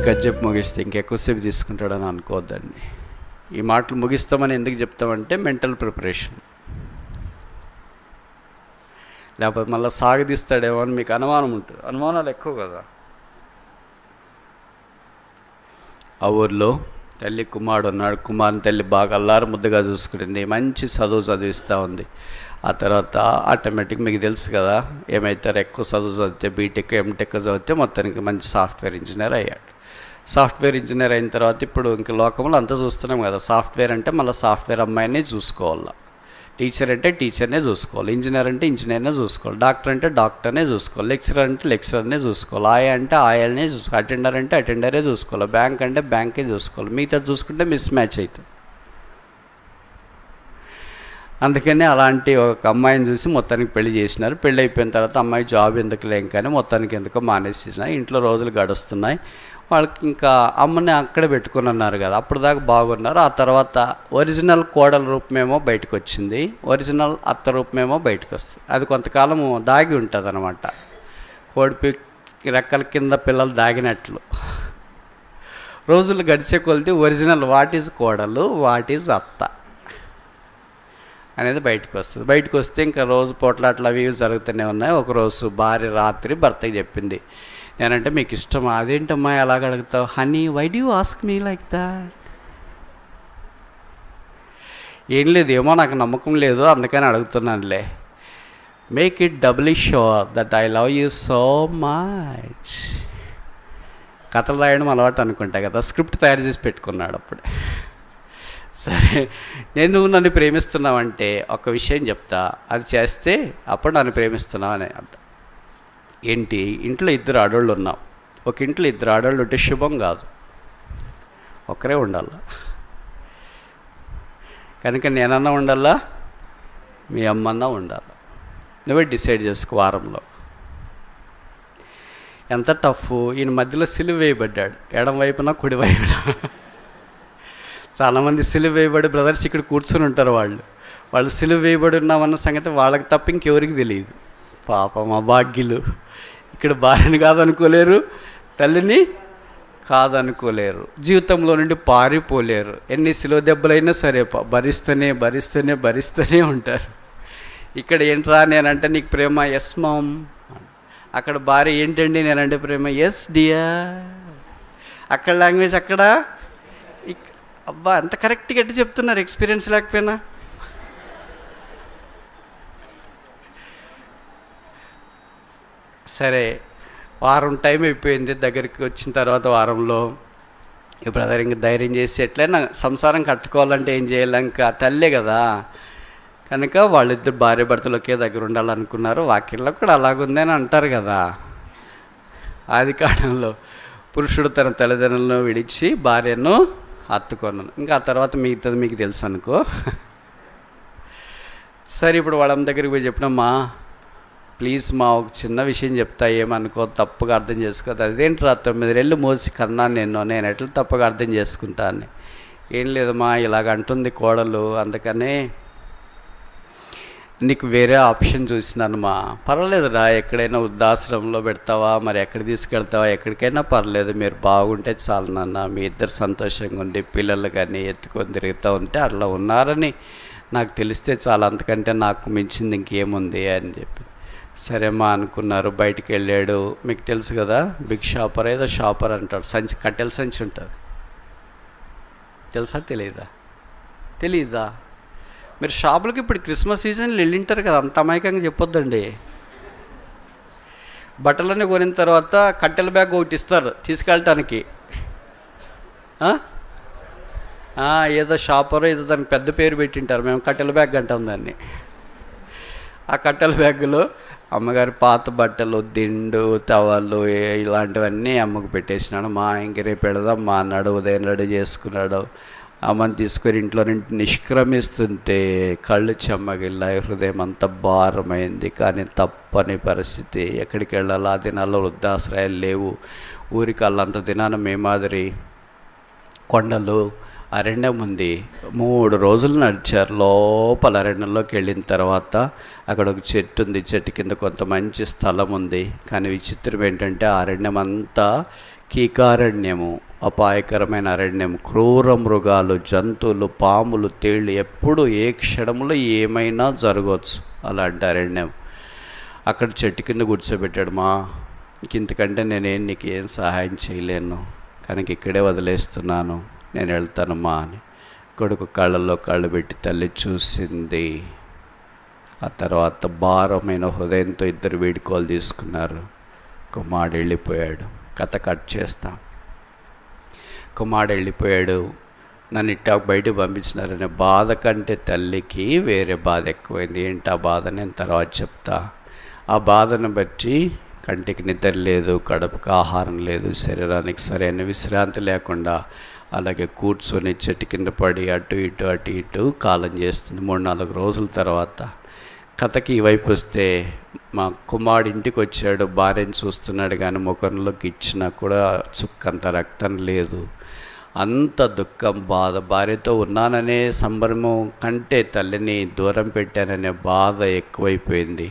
కథ చెప్పి ముగిస్తే ఇంకెక్కువసేపు తీసుకుంటాడని అనుకోవద్దండి. ఈ మాటలు ముగిస్తామని ఎందుకు చెప్తామంటే మెంటల్ ప్రిపరేషన్, లేకపోతే మళ్ళీ సాగదీస్తాడేమో అని మీకు అనుమానం ఉంటుంది. అనుమానాలు ఎక్కువ కదా. ఆ ఊర్లో తల్లి కుమారుడు ఉన్నాడు. కుమారుని తల్లి బాగా అల్లారు ముద్దుగా చూసుకుంటుంది, మంచి చదువు చదివిస్తూ ఉంది. ఆ తర్వాత ఆటోమేటిక్ మీకు తెలుసు కదా ఏమవుతారు, ఎక్కువ చదువు చదివితే బీటెక్ ఎంటెక్ చదివితే మొత్తానికి మంచి సాఫ్ట్వేర్ ఇంజనీర్ అయ్యాడు. సాఫ్ట్వేర్ ఇంజనీర్ అయిన తర్వాత ఇప్పుడు ఇంక లోకంలో అంతా చూస్తున్నాం కదా, సాఫ్ట్వేర్ అంటే మళ్ళీ సాఫ్ట్వేర్ అమ్మాయినే చూసుకోవాలి, టీచర్ అంటే టీచర్నే చూసుకోవాలి, ఇంజనీర్ అంటే ఇంజనీర్నే చూసుకోవాలి, డాక్టర్ అంటే డాక్టర్నే చూసుకోవాలి, లెక్చరర్ అంటే లెక్చరర్నే చూసుకోవాలి, ఆయా అంటే ఆయనే చూసుకోవాలి, అటెండర్ అంటే అటెండరే చూసుకోవాలి, బ్యాంక్ అంటే బ్యాంకే చూసుకోవాలి. మిగతా చూసుకుంటే మిస్ మ్యాచ్ అవుతుంది. అందుకని అలాంటి ఒక అమ్మాయిని చూసి మొత్తానికి పెళ్లి చేసినారు. పెళ్ళి అయిపోయిన తర్వాత అమ్మాయి జాబ్ ఎందుకు లేం కానీ మొత్తానికి ఎందుకో మానేసిన. ఇంట్లో రోజులు గడుస్తున్నాయి. వాళ్ళకి ఇంకా అమ్మని అక్కడే పెట్టుకుని ఉన్నారు కదా, అప్పుడు దాకా బాగున్నారు. ఆ తర్వాత ఒరిజినల్ కోడల రూపమేమో బయటకు వచ్చింది, ఒరిజినల్ అత్త రూపమేమో బయటకు వస్తుంది. అది కొంతకాలము దాగి ఉంటుంది అన్నమాట. కోడిపి రెక్కల కింద పిల్లలు దాగినట్లు రోజులు గడిచే కొలిది ఒరిజినల్ వాట్ ఈజ్ కోడలు, వాట్ ఈజ్ అత్త అనేది బయటకు వస్తుంది. బయటకు వస్తే ఇంకా రోజు పోట్లాట్లు అవి జరుగుతూనే ఉన్నాయి. ఒకరోజు భార్య రాత్రి భర్తకి చెప్పింది, నేనంటే మీకు ఇష్టమా? అదేంటమ్మా అలాగ అడుగుతావు? Honey, why do you ask me like that? ఏం లేదు, ఏమో నాకు నమ్మకం లేదు అందుకని అడుగుతున్నానులే. Make it doubly sure that I love you so much. కథలు రాయడం అలవాటు అనుకుంటా కదా, స్క్రిప్ట్ తయారు చేసి పెట్టుకున్నాడు అప్పుడు. సరే, నేను నన్ను ప్రేమిస్తున్నావంటే ఒక విషయం చెప్తా, అది చేస్తే అప్పుడు నన్ను ప్రేమిస్తున్నావు అని అర్థం. ఏంటి? ఇంట్లో ఇద్దరు ఆడవాళ్ళు ఉన్నాం. ఒక ఇంట్లో ఇద్దరు ఆడవాళ్ళు ఉంటే శుభం కాదు, ఒకరే ఉండాలా. కనుక నేనన్నా ఉండాలా, మీ అమ్మన్నా ఉండాలా. నువ్వే డిసైడ్ చేసుకో వారంలో. ఎంత టఫ్. ఈయన మధ్యలో సిలువ వేయబడ్డాడు, ఎడం వైపున కుడి వైపున. చాలామంది సిలువ వేయబడి బ్రదర్స్ ఇక్కడ కూర్చుని ఉంటారు. వాళ్ళు సిలువ వేయబడి ఉన్నామన్న సంగతి వాళ్ళకి తప్ప ఇంకెవరికి తెలియదు. పాపం అభాగ్యులు. ఇక్కడ భార్యని కాదనుకోలేరు, తల్లిని కాదనుకోలేరు, జీవితంలో నుండి పారిపోలేరు. ఎన్ని సిలువ దెబ్బలైనా సరే భరిస్తూనే ఉంటారు. ఇక్కడ ఏంట్రా నేనంటే నీకు ప్రేమ, ఎస్ మామ్. అక్కడ భార్య ఏంటండి నేనంటే ప్రేమ, ఎస్ డియర్. అక్కడ లాంగ్వేజ్ అక్కడ. అబ్బా అంత కరెక్ట్గా ఎట్టు చెప్తున్నారు, ఎక్స్పీరియన్స్ లేకపోయినా. సరే, వారం టైం అయిపోయింది. దగ్గరికి వచ్చిన తర్వాత వారంలో ఈ బ్రదర్ ఇంక ధైర్యం చేసి ఎట్లయినా సంసారం కట్టుకోవాలంటే ఏం చేయాలి, ఇంకా తల్లే కదా. కనుక వాళ్ళిద్దరు భార్య భర్తలు ఒకే దగ్గర ఉండాలనుకున్నారు. వాక్యంలో కూడా అలాగుంది అని అంటారు కదా. ఆది కాలంలో పురుషుడు తన తల్లిదండ్రులను విడిచి భార్యను హత్తుకొన్నాను. ఇంకా ఆ తర్వాత మిగతాది మీకు తెలుసు అనుకో. సరే, ఇప్పుడు వాళ్ళ దగ్గరికి పోయి చెప్పినమ్మా, ప్లీజ్ మా ఒక చిన్న విషయం చెప్తా, ఏమనుకో, తప్పుగా అర్థం చేసుకోదు. అదేంటి 9 ఏళ్ళు మోసి కన్నాను నేను ఎట్లా తప్పుగా అర్థం చేసుకుంటా అని. ఏం లేదమ్మా, ఇలాగ అంటుంది కోడలు, అందుకనే నీకు వేరే ఆప్షన్ చూసినానమ్మా. పర్వాలేదురా, ఎక్కడైనా వృద్ధాశ్రమంలో పెడతావా, మరి ఎక్కడ తీసుకెళ్తావా, ఎక్కడికైనా పర్లేదు, మీరు బాగుంటే చాలు నాన్న, మీ ఇద్దరు సంతోషంగా ఉండి పిల్లలు కానీ ఎత్తుకొని తిరుగుతూ ఉంటే అట్లా ఉన్నారని నాకు తెలిస్తే చాలా, అంతకంటే నాకు మించింది ఇంకేముంది అని చెప్పి. సరేమ్మా అనుకున్నారు. బయటికి వెళ్ళాడు. మీకు తెలుసు కదా, బిగ్ షాపర్ ఏదో షాపర్ అంటాడు, సంచి, కట్టెల సంచి ఉంటుంది. తెలుసా? తెలీదా? మీరు షాపులకి ఇప్పుడు క్రిస్మస్ సీజన్లో వెళ్ళింటారు కదా, అంత అమాయకంగా చెప్పొద్దండి. బట్టలన్నీ కొనిన తర్వాత కట్టెల బ్యాగ్ ఒకటి ఇస్తారు తీసుకెళ్ళటానికి. ఏదో షాపర్ ఏదో దానికి పెద్ద పేరు పెట్టింటారు, మేము కట్టెల బ్యాగ్ అంటాం దాన్ని. ఆ కట్టెల బ్యాగులో అమ్మగారి పాత బట్టలు, దిండు, తవాళ్ళు ఇలాంటివన్నీ అమ్మకు పెట్టేసినాడు. ఇంక రేపు పెడదాం అన్నాడు. ఉదయం రెడీ చేసుకున్నాడు. అమ్మని తీసుకొని ఇంట్లో నుండి నిష్క్రమిస్తుంటే కళ్ళు చెమ్మగిల్లాయి, హృదయం అంతా భారమైంది. కానీ తప్పని పరిస్థితి. ఎక్కడికి వెళ్ళాలి? ఆ దినాల్లో వృద్ధాశ్రయాలు లేవు. ఊరికి వాళ్ళంత దినాన మే మాదిరి కొండలు, అరణ్యం ఉంది. 3 రోజులు నడిచారు. లోపల అరణ్యంలోకి వెళ్ళిన తర్వాత అక్కడ ఒక చెట్టు ఉంది. చెట్టు కింద కొంత మంచి స్థలం ఉంది. కానీ విచిత్రం ఏంటంటే ఆ అరణ్యం అంతా కీకారణ్యము, అపాయకరమైన అరణ్యం. క్రూర మృగాలు, జంతువులు, పాములు, తేళ్ళు, ఎప్పుడు ఏ క్షణంలో ఏమైనా జరగవచ్చు అలాంటి అరణ్యం. అక్కడ చెట్టు కింద కూర్చోబెట్టాడు. ఇంతకంటే నేనేం నీకు ఏం సహాయం చేయలేను కనుక ఇక్కడే వదిలేస్తున్నాను, నేను వెళ్తానమ్మా అని కొడుకు కళ్ళల్లో కళ్ళు పెట్టి తల్లి చూసింది. ఆ తర్వాత భారమైన హృదయంతో ఇద్దరు వీడుకోలు తీసుకున్నారు. కుమారుడు వెళ్ళిపోయాడు. కథ కట్ చేస్తాం. కుమారుడు వెళ్ళిపోయాడు. నన్ను ఇట్టా బయటకు పంపించినారనే బాధ కంటే తల్లికి వేరే బాధ ఎక్కువైంది. ఏంటి ఆ బాధ నేను తర్వాత చెప్తా. ఆ బాధను బట్టి కంటికి నిద్ర లేదు, కడుపుకి ఆహారం లేదు, శరీరానికి సరైన విశ్రాంతి లేకుండా అలాగే కూర్చొని చెట్టు కింద పడి అటు ఇటు కాలం చేస్తుంది. 3-4 రోజుల తర్వాత కథకి ఈ వైపు వస్తే మా కుమారుడు ఇంటికి వచ్చాడు. భార్యను చూస్తున్నాడు కానీ ముఖంలోకి ఇచ్చినా కూడా చుక్కంత రక్తం లేదు. అంత దుఃఖం, బాధ. భార్యతో ఉన్నాననే సంబరము కంటే తల్లిని దూరం పెట్టాననే బాధ ఎక్కువైపోయింది.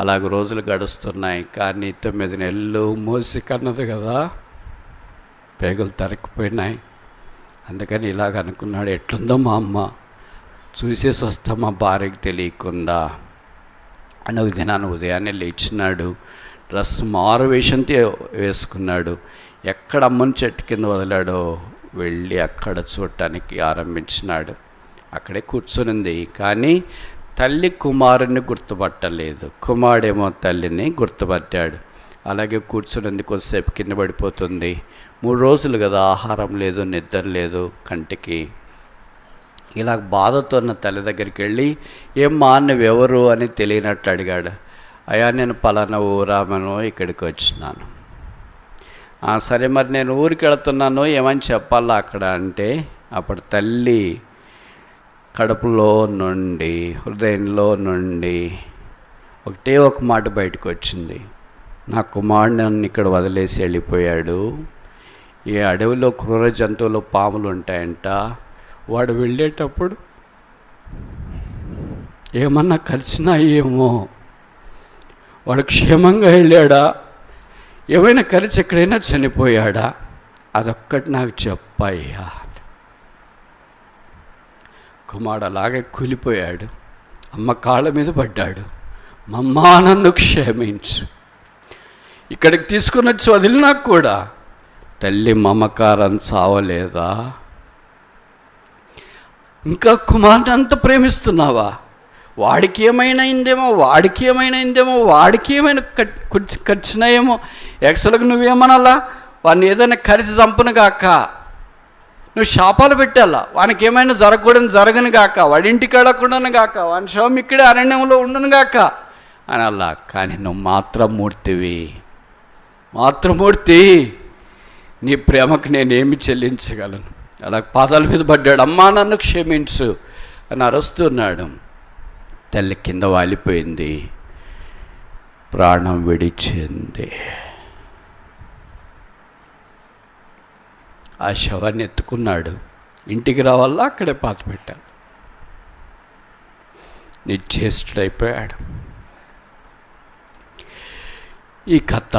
అలాగ రోజులు గడుస్తున్నాయి. కానీ 9 నెలలు మోసి కన్నది కదా, పేగులు తరక్కుపోయినాయి. అందుకని ఇలాగ అనుకున్నాడు, ఎట్లుందో మా అమ్మ చూసేసి వస్తా మా భార్యకి తెలియకుండా అని. ఒక దినాన్ని ఉదయాన్నే లేచినాడు. డ్రెస్ మారువేషంతో వేసుకున్నాడు. ఎక్కడ అమ్మని చెట్టు కింద వదిలాడో వెళ్ళి అక్కడ చూడటానికి ఆరంభించినాడు. అక్కడే కూర్చొనింది. కానీ తల్లి కుమారుని గుర్తుపట్టలేదు, కుమారుడేమో తల్లిని గుర్తుపట్టాడు. అలాగే కూర్చునింది. కొద్దిసేపు కింద పడిపోతుంది. 3 రోజులు కదా, ఆహారం లేదు, నిద్ర లేదు కంటికి. ఇలా బాధతో ఉన్న తల్లి దగ్గరికి వెళ్ళి, ఏమ్మా నువ్వెవరు అని తెలియనట్లు అడిగాడు. అయ్యా నేను పలానా ఊరామను, ఇక్కడికి వచ్చినాను. సరే మరి నేను ఊరికి వెళుతున్నాను, ఏమని చెప్పాలా అక్కడ అంటే, అప్పుడు తల్లి కడుపులో నుండి, హృదయంలో నుండి ఒకటే ఒక మాట బయటకు వచ్చింది. నా కుమారుడు నన్ను ఇక్కడ వదిలేసి వెళ్ళిపోయాడు. ఈ అడవిలో క్రూర జంతువులు, పాములు ఉంటాయంట. వాడు వెళ్ళేటప్పుడు ఏమన్నా కరిచినా ఏమో, వాడు క్షేమంగా వెళ్ళాడా, ఏమైనా కరిచి ఎక్కడైనా చనిపోయాడా, అదొక్కటి నాకు చెప్పయ్యా. కుమారుడు అలాగే కూలిపోయాడు. అమ్మ కాళ్ళ మీద పడ్డాడు. మమ్మా నన్ను క్షమించు, ఇక్కడికి తీసుకుని వచ్చి వదిలినా కూడా తల్లి మమకారం చావలేదా? ఇంకా కుమారుని అంత ప్రేమిస్తున్నావా? వాడికి ఏమైనా అయిందేమో, వాడికి ఏమైనా ఖర్చునాయేమో. యాక్చువల్గా నువ్వేమనాలా, వాడిని ఏదైనా కరిచి చంపును గాక, నువ్వు శాపాలు పెట్టాలా, వానికి ఏమైనా జరగను గాక, వాడి ఇంటికి వెళ్ళకుండాను గాక, వాని శవం ఇక్కడే అరణ్యంలో ఉండును గాక అని అలా. కానీ నువ్వు మాతృమూర్తి, నీ ప్రేమకు నేనేమి చెల్లించగలను? అలా పాదాల మీద పడ్డాడు. అమ్మా నన్ను క్షమించు అని అరుస్తున్నాడు. తల్లి కింద వాలిపోయింది, ప్రాణం విడిచింది. ఆ శవాన్ని ఎత్తుకున్నాడు. ఇంటికి రావాలా, అక్కడే పాత పెట్టాడు. నిశ్చేష్టుడైపోయాడు. ఈ కథ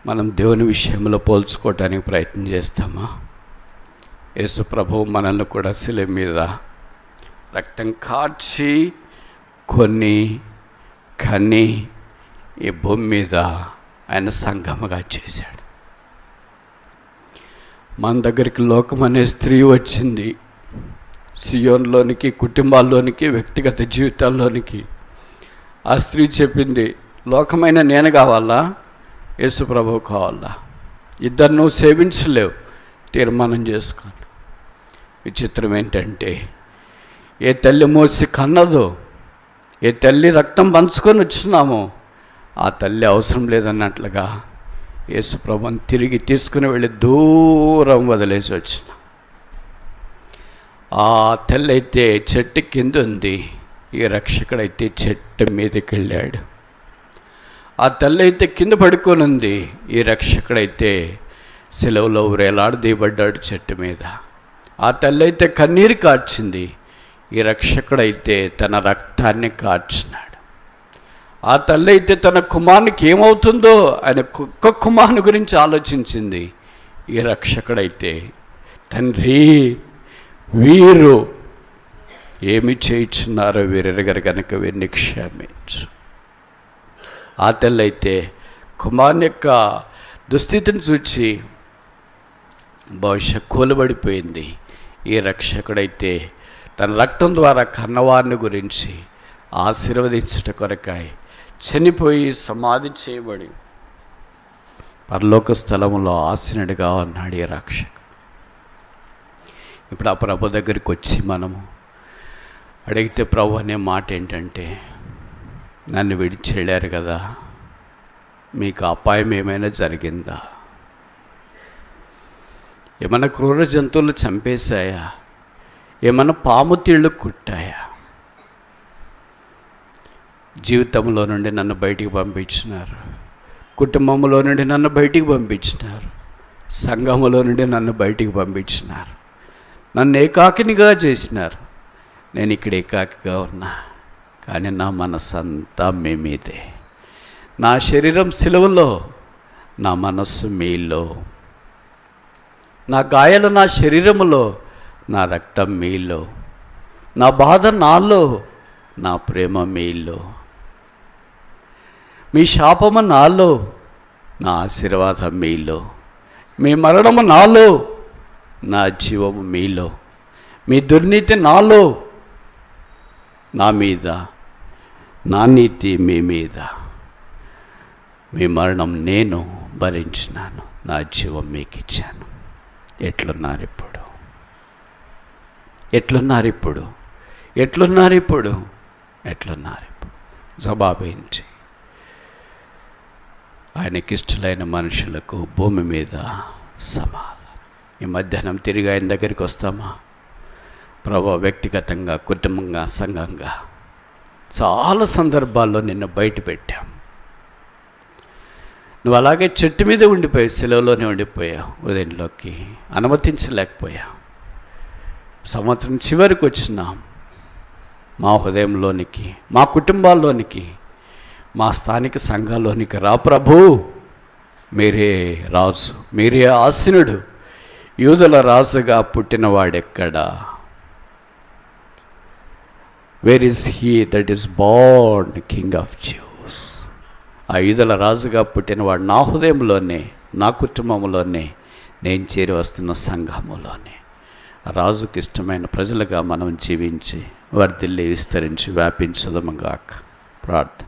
మనం దేవుని విషయంలో పోల్చుకోవటానికి ప్రయత్నం చేస్తామా? యేసు ప్రభువు మనల్ని కూడా శిలువ మీద రక్తం కార్చి కొన్ని కని ఈ భూమి మీద ఆయన సంగమగా చేశాడు. మన దగ్గరికి లోకం అనే స్త్రీ వచ్చింది. సియోన్లోనికి, కుటుంబాల్లోనికి, వ్యక్తిగత జీవితాల్లోనికి. ఆ స్త్రీ చెప్పింది, లోకమైన నేను కావాలా, యేసు ప్రభువు కావాలా? ఇద్దరు నువ్వు సేవించలేవు, తీర్మానం చేసుకోను. విచిత్రం ఏంటంటే, ఏ తల్లి మోసి కన్నదో, ఏ తల్లి రక్తం పంచుకొని వచ్చినామో ఆ తల్లి అవసరం లేదన్నట్లుగా యేసు ప్రభువుని తిరిగి తీసుకుని వెళ్ళి దూరం వదిలేసి వచ్చిన. ఆ తల్లి అయితే చెట్టు కింద ఉంది, ఈ రక్షకుడైతే చెట్టు మీదకి వెళ్ళాడు. ఆ తల్లి అయితే కింద పడుకొని ఉంది, ఈ రక్షకుడైతే సెలవులో వేలాడదీయబడ్డాడు చెట్టు మీద. ఆ తల్లి అయితే కన్నీరు కార్చింది, ఈ రక్షకుడైతే తన రక్తాన్ని కార్చినాడు. ఆ తల్లి అయితే తన కుమారునికి ఏమవుతుందో ఆయన కుక్క కుమారుని గురించి ఆలోచించింది. ఈ రక్షకుడైతే తండ్రి వీరు ఏమి చేయించున్నారో వీరెరగరు కనుక వీరిని క్షమించు. ఆ తల్లి అయితే కుమారుని యొక్క దుస్థితిని చూచి బహుశా కూలబడిపోయింది. ఈ రక్షకుడైతే తన రక్తం ద్వారా కన్నవారిని గురించి ఆశీర్వదించుట కొరకాయ చనిపోయి సమాధి చేయబడి పరలోక స్థలంలో ఆసీనుడిగా ఉన్నాడు ఈ రక్షకుడు. ఇప్పుడు ఆ ప్రభు దగ్గరికి వచ్చి మనము అడిగితే ప్రభు అనే మాట ఏంటంటే, నన్ను విడిచి వెళ్ళారు కదా, మీకు అపాయం ఏమైనా జరిగిందా? ఏమైనా క్రూర జంతువులు చంపేశాయా? ఏమైనా పాము తీళ్ళు కుట్టాయా? జీవితంలో నుండి నన్ను బయటికి పంపించినారు, కుటుంబంలో నుండి నన్ను బయటికి పంపించినారు, సంఘములో నుండి నన్ను బయటికి పంపించినారు, నన్ను ఏకాకినిగా చేసినారు. నేను ఇక్కడ ఏకాకిగా ఉన్నా, కానీ నా మనసంతా మీ మీదే. నా శరీరం సిలువలో, నా మనస్సు మీలో. నా గాయాలు నా శరీరములో, నా రక్తం మీలో. నా బాధ నాలో, నా ప్రేమ మీలో. మీ శాపము నాలో, నా ఆశీర్వాదం మీలో. మీ మరణము నాలో, నా జీవము మీలో. మీ దుర్నీతి నాలో, నా మీద. నా నీతి మీ మీద. మీ మరణం నేను భరించినాను, నా జీవం మీకు ఇచ్చాను. ఎట్లున్నారు ఇప్పుడు? ఎట్లున్నారు ఇప్పుడు? ఎట్లున్నారు ఇప్పుడు? ఎట్లున్నారు ఇప్పుడు? జవాబించి ఆయనకిష్టలైన మనుషులకు భూమి మీద సమాధానం. ఈ మధ్యాహ్నం తిరిగి ఆయన దగ్గరికి వస్తామా? ప్రభు, వ్యక్తిగతంగా, కుటుంబంగా, సంఘంగా చాలా సందర్భాల్లో నిన్ను బయట పెట్టాం. నువ్వు అలాగే చెట్టు మీద ఉండిపోయావు, సెలవులోనే ఉండిపోయావు, ఉదయంలోకి అనుమతించలేకపోయావు. సంవత్సరం చివరికి వచ్చినాం. మా హృదయంలోనికి, మా కుటుంబాల్లోనికి, మా స్థానిక సంఘాల్లోనికి రా ప్రభు. మీరే రాజు, మీరే ఆసీనుడు. యూదుల రాజుగా పుట్టినవాడెక్కడా? Where is he that is born king of Jews? ఆ యూదుల రాజుగా పుట్టినవాడు నా హృదయంలోనే, నా కుటుంబంలోనే, నేను చేరి వస్తున్న సంఘములోనే. రాజుకి ఇష్టమైన ప్రజలుగా మనం జీవించి వర్ధిల్లి విస్తరించి వ్యాపించదముగాక. ప్రార్థన.